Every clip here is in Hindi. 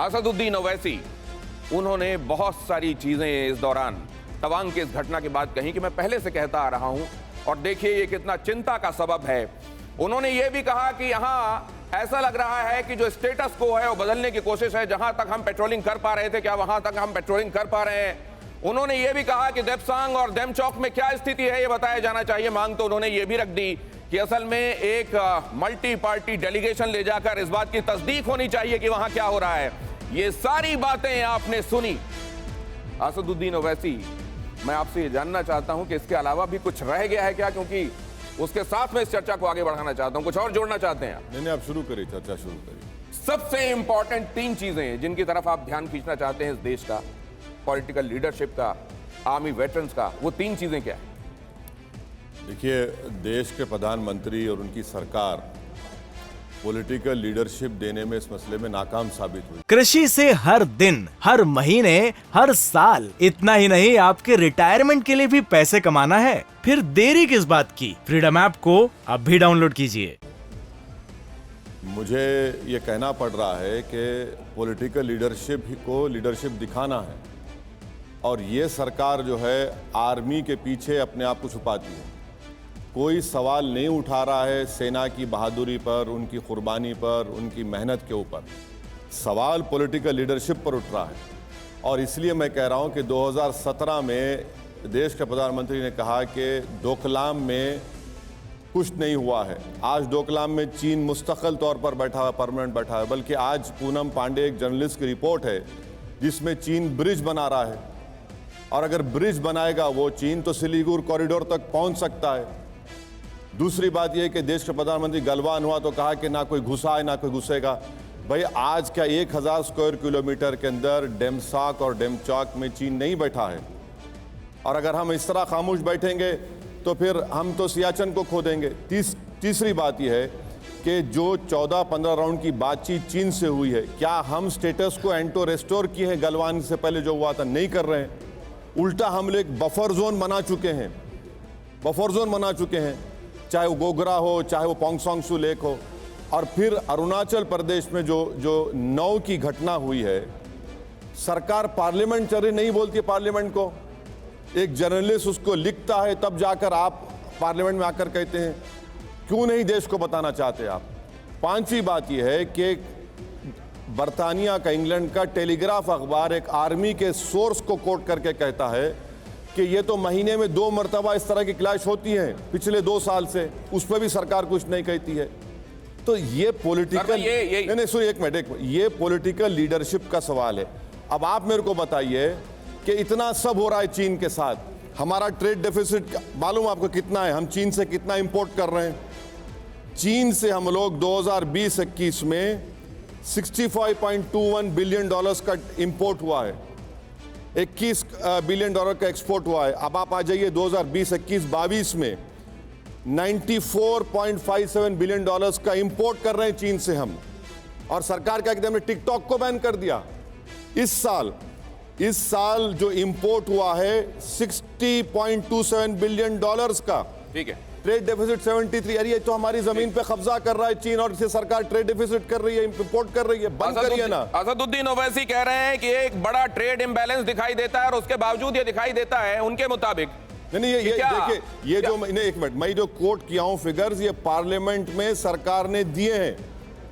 असदुद्दीन ओवैसी, उन्होंने बहुत सारी चीजें इस दौरान तवांग की इस घटना के बाद कही कि मैं पहले से कहता आ रहा हूं और देखिए ये कितना चिंता का सबब है। उन्होंने ये भी कहा कि यहां ऐसा लग रहा है कि जो स्टेटस को है वो बदलने की कोशिश है। जहां तक हम पेट्रोलिंग कर पा रहे थे, क्या वहां तक हम पेट्रोलिंग कर पा रहे हैं? उन्होंने ये भी कहा कि देपसांग और देमचौक में क्या स्थिति है ये बताया जाना चाहिए। मांग तो उन्होंने ये भी रख दी कि असल में एक मल्टी पार्टी डेलीगेशन ले जाकर इस बात की तस्दीक होनी चाहिए कि वहां क्या हो रहा है। ये सारी बातें आपने सुनी। असदुद्दीन ओवैसी, मैं आपसे ये जानना चाहता हूं कि इसके अलावा भी कुछ रह गया है क्या, क्योंकि उसके साथ में इस चर्चा को आगे बढ़ाना चाहता हूं। कुछ और जोड़ना चाहते हैं आप? नहीं, आप शुरू करिए, चर्चा शुरू करिए। सबसे इंपॉर्टेंट 3 चीजें जिनकी तरफ आप ध्यान खींचना चाहते हैं इस देश का, पॉलिटिकल लीडरशिप का, आर्मी वेटरन्स का, वो 3 चीजें क्या है? देखिए, देश के प्रधानमंत्री और उनकी सरकार पॉलिटिकल लीडरशिप देने में इस मसले में नाकाम साबित हुई। कृषि से हर दिन, हर महीने, हर साल, इतना ही नहीं आपके रिटायरमेंट के लिए भी पैसे कमाना है। फिर देरी किस बात की? फ्रीडम ऐप को अब भी डाउनलोड कीजिए। मुझे ये कहना पड़ रहा है कि पॉलिटिकल लीडरशिप को लीडरशिप दिखाना है और ये सरकार जो है आर्मी के पीछे अपने आप को छुपाती है। कोई सवाल नहीं उठा रहा है सेना की बहादुरी पर, उनकी कुर्बानी पर, उनकी मेहनत के ऊपर। सवाल पॉलिटिकल लीडरशिप पर उठ रहा है और इसलिए मैं कह रहा हूं कि 2017 में देश के प्रधानमंत्री ने कहा कि डोकलाम में कुछ नहीं हुआ है। आज डोकलाम में चीन मुस्तकिल तौर पर बैठा है, परमानेंट बैठा है। बल्कि आज पूनम पांडे, एक जर्नलिस्ट की रिपोर्ट है जिसमें चीन ब्रिज बना रहा है और अगर ब्रिज बनाएगा वो चीन तो सिलीगुड़ कॉरिडोर तक पहुंच सकता है। दूसरी बात यह कि देश के प्रधानमंत्री गलवान हुआ तो कहा कि ना कोई घुसा है ना कोई घुसेगा। भाई, आज का 1000 स्क्वायर किलोमीटर के अंदर डेमसाक और डेमचौक में चीन नहीं बैठा है और अगर हम इस तरह खामोश बैठेंगे तो फिर हम तो सियाचिन को खो देंगे। तीसरी बात यह है कि जो 14-15 राउंड की बातचीत चीन से हुई है, क्या हम स्टेटस को एंटो रेस्टोर किए हैं? गलवान से पहले जो हुआ था नहीं कर रहे हैं। उल्टा हम लोग बफर जोन बना चुके हैं, बफर जोन बना चुके हैं, चाहे वो गोगरा हो, चाहे वो पोंगसोंगसू लेक हो। और फिर अरुणाचल प्रदेश में जो 9 की घटना हुई है, सरकार पार्लियामेंटरी नहीं बोलती है पार्लियामेंट को। एक जर्नलिस्ट उसको लिखता है तब जाकर आप पार्लियामेंट में आकर कहते हैं। क्यों नहीं देश को बताना चाहते आप? 5वीं बात यह है कि बरतानिया का, इंग्लैंड का टेलीग्राफ अखबार एक आर्मी के सोर्स को कोट करके कहता है कि ये तो महीने में 2 मरतबा इस तरह की क्लैश होती है पिछले 2 साल से, उस पर भी सरकार कुछ नहीं कहती है। तो ये पॉलिटिकल नहीं, सुनिए एक मिनट, ये पॉलिटिकल लीडरशिप का सवाल है। अब आप मेरे को बताइए कि इतना सब हो रहा है चीन के साथ, हमारा ट्रेड डेफिसिट मालूम आपको कितना है? हम चीन से कितना इंपोर्ट कर रहे हैं? चीन से हम लोग 2020-21 में $65.21 बिलियन का इंपोर्ट हुआ है, $21 बिलियन का एक्सपोर्ट हुआ है। अब आप आ जाइए 2020-21-22 में 94.57 बिलियन का इंपोर्ट कर रहे हैं चीन से हम। और सरकार क्या कहते हैं, हमने टिकटॉक को बैन कर दिया। इस साल जो इंपोर्ट हुआ है $60.27 बिलियन का, ठीक है। Trade deficit 73। अरे ये तो हमारी जमीन पे कब्जा कर रहा है चीन और इसे सरकार ट्रेड डेफिसिट कर रही है, इंपोर्ट कर रही है। बंद करिए ना। असदुद्दीन ओवैसी कह रहे हैं कि एक बड़ा ट्रेड इंबैलेंस दिखाई देता है और उसके बावजूद ये दिखाई देता है उनके मुताबिक। नहीं, ये देखिए, ये जो एक मिनट मैं जो कोट किया हूं फिगर्स, ये पार्लियामेंट में सरकार ने दिए हैं।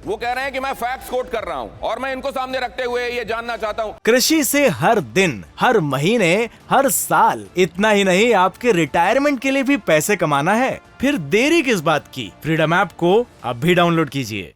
वो कह रहे हैं कि मैं फैक्ट्स कोट कर रहा हूं और मैं इनको सामने रखते हुए ये जानना चाहता हूं। कृषि से हर दिन, हर महीने, हर साल, इतना ही नहीं आपके रिटायरमेंट के लिए भी पैसे कमाना है। फिर देरी किस बात की? फ्रीडम ऐप को अब भी डाउनलोड कीजिए।